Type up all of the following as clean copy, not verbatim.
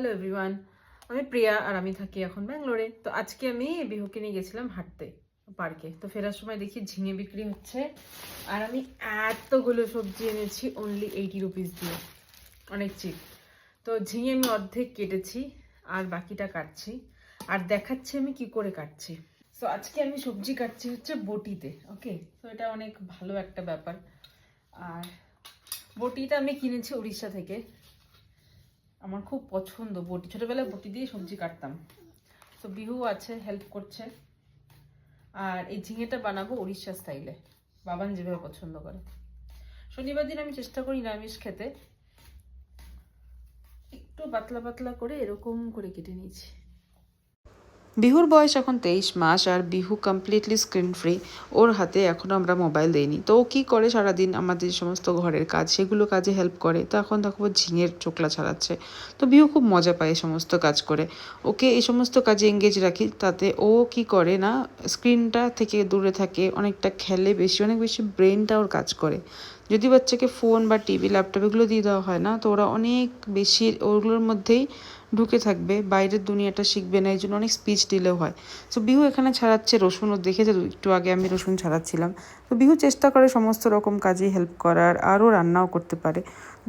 Hello everyone, আমি প্রিয়া আর আমি থাকি এখন ব্যাঙ্গালোরে। তো আজকে আমি বিহুকে নিয়ে গেছিলাম হাঁটতে পার্কে। তো ফেরার সময় দেখি ঝিঙে বিক্রি হচ্ছে আর আমি এতগুলো সবজি এনেছি অনলি 80 রুপিস দিয়ে, অনেক চিপ। তো ঝিঙে আমি অর্ধেক কেটেছি আর বাকিটা কাটছি আর দেখাচ্ছি আমি কি করে কাটছি। তো আজকে আমি সবজি কাটছি হচ্ছে বটিতে। ওকে, তো এটা অনেক ভালো একটা ব্যাপার। আর বটিটা আমি কিনেছি উড়িষ্যা থেকে। আমার খুব পছন্দ বটি, ছোটবেলায় বটি দিয়ে সবজি কাটতাম। তো বিহু আছে, হেল্প করছে। আর এই ঝিঙেটা বানাবো উড়িষ্যা স্টাইলে, বাবান যেভাবে পছন্দ করে। শনিবার দিন আমি চেষ্টা করি নিরামিষ খেতে। একটু পাতলা পাতলা করে এরকম করে কেটে নিয়েছি। বিহুর বয়স এখন 23 মাস আর বিহু কমপ্লিটলি স্ক্রিন ফ্রি। ওর হাতে এখনও আমরা মোবাইল দেইনি। তো ও কী করে সারাদিন আমাদের সমস্ত ঘরের কাজ, সেগুলো কাজে হেল্প করে। তো এখন দেখো ঝিঙের চোকলা ছাড়াচ্ছে। তো বিহু খুব মজা পায় এই সমস্ত কাজ করে। ওকে এই সমস্ত কাজে এঙ্গেজ রাখি, তাতে ও কি করে না, স্ক্রিনটা থেকে দূরে থাকে, অনেকটা খেলে, অনেক বেশি ব্রেনটা ওর কাজ করে। যদি বাচ্চাকে ফোন বা টিভি ল্যাপটপ এগুলো দিয়ে দেওয়া হয় না, তো ওরা অনেক বেশি ওগুলোর মধ্যেই ঢুকে থাকবে, বাইরের দুনিয়াটা শিখবে না। এই জন্য অনেক স্পিচ দিলেও হয়। সো বিহু এখানে ছাড়াচ্ছে রসুন। ও দেখেছে একটু আগে আমি রসুন ছাড়াচ্ছিলাম। তো বিহু চেষ্টা করে সমস্ত রকম কাজে হেল্প করার, আরও রান্নাও করতে পারে।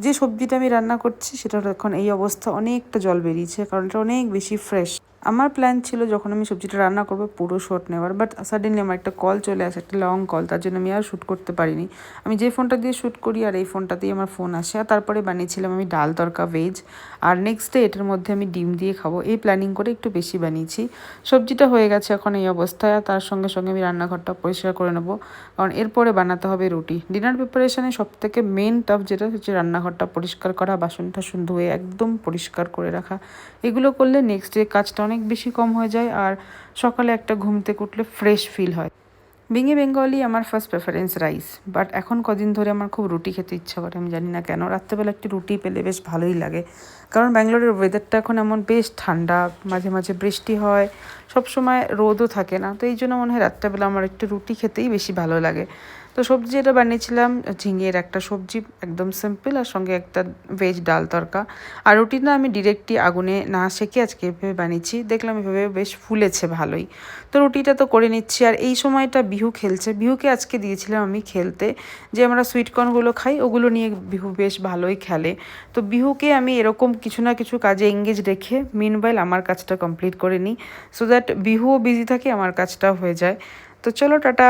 যে সবজিটা আমি রান্না করছি সেটার এখন এই অবস্থা, অনেকটা জল বেরিয়েছে কারণ এটা অনেক বেশি ফ্রেশ। আমার প্ল্যান ছিল যখন আমি সবজিটা রান্না করবো পুরো শট নেওয়ার, বাট সাডেনলি আমার একটা কল চলে আসে, একটা লং কল। তার জন্য আমি আর শ্যুট করতে পারিনি। আমি যে ফোনটা দিয়ে শ্যুট করি আর এই ফোনটাতেই আমার ফোন আসে। আর তারপরে বানিয়েছিলাম আমি ডাল তরকা ভেজ, আর নেক্সট ডে এটার মধ্যে আমি ডিম দিয়ে খাবো, এই প্ল্যানিং করে একটু বেশি বানিয়েছি। সবজিটা হয়ে গেছে এখন এই অবস্থায়। তার সঙ্গে সঙ্গে আমি রান্নাঘরটা পরিষ্কার করে নেবো, কারণ এরপরে বানাতে হবে রুটি। ডিনার প্রিপারেশনে সবথেকে মেন টাফ যেটা হচ্ছে রান্নাঘরটা পরিষ্কার করা, বাসন টাসন ধুয়ে একদম পরিষ্কার করে রাখা। এগুলো করলে নেক্সট ডে কাজটা অনেক বেশি কম হয়ে যায় আর সকালে একটা ঘুম থেকে উঠলে ফ্রেশ ফিল হয়। বিঙে বেঙ্গলি আমার ফার্স্ট প্রেফারেন্স রাইস, বাট এখন কদিন ধরে আমার খুব রুটি খেতে ইচ্ছা করে। আমি জানি না কেন, রাত্রেবেলা একটু রুটি পেলে বেশ ভালোই লাগে। কারণ ব্যাঙ্গালোরের ওয়েদারটা এখন এমন বেশ ঠান্ডা, মাঝে মাঝে বৃষ্টি হয়, সব সময় রোদও থাকে না। তো এই জন্য মনে হয় রাত্রেবেলা আমার একটু রুটি খেতেই বেশি ভালো লাগে। তো সবজি এটা বানিয়েছিলাম ঝিঙের একটা সবজি, একদম সিম্পল, আর সঙ্গে একটা ভেজ ডাল তরকা। আর রুটিটা আমি ডিরেক্টলি আগুনে না সেঁকে আজকে এভাবে বানিয়েছি, দেখলাম এভাবে বেশ ফুলেছে ভালোই। তো রুটিটা তো করে নিচ্ছি। আর এই সময়টা বিহু খেলছে। বিহুকে আজকে দিয়েছিলাম আমি খেলতে, যে আমরা সুইটকর্নগুলো খাই ওগুলো নিয়ে বিহু বেশ ভালোই খেলে। তো বিহুকে আমি এরকম কিছু না কিছু কাজে এঙ্গেজ রেখে মিনওয়াইল আমার কাজটা কমপ্লিট করে নিই, সো দ্যাট বিহুও বিজি থাকে, আমার কাজটাও হয়ে যায়। তো চলো টাটা।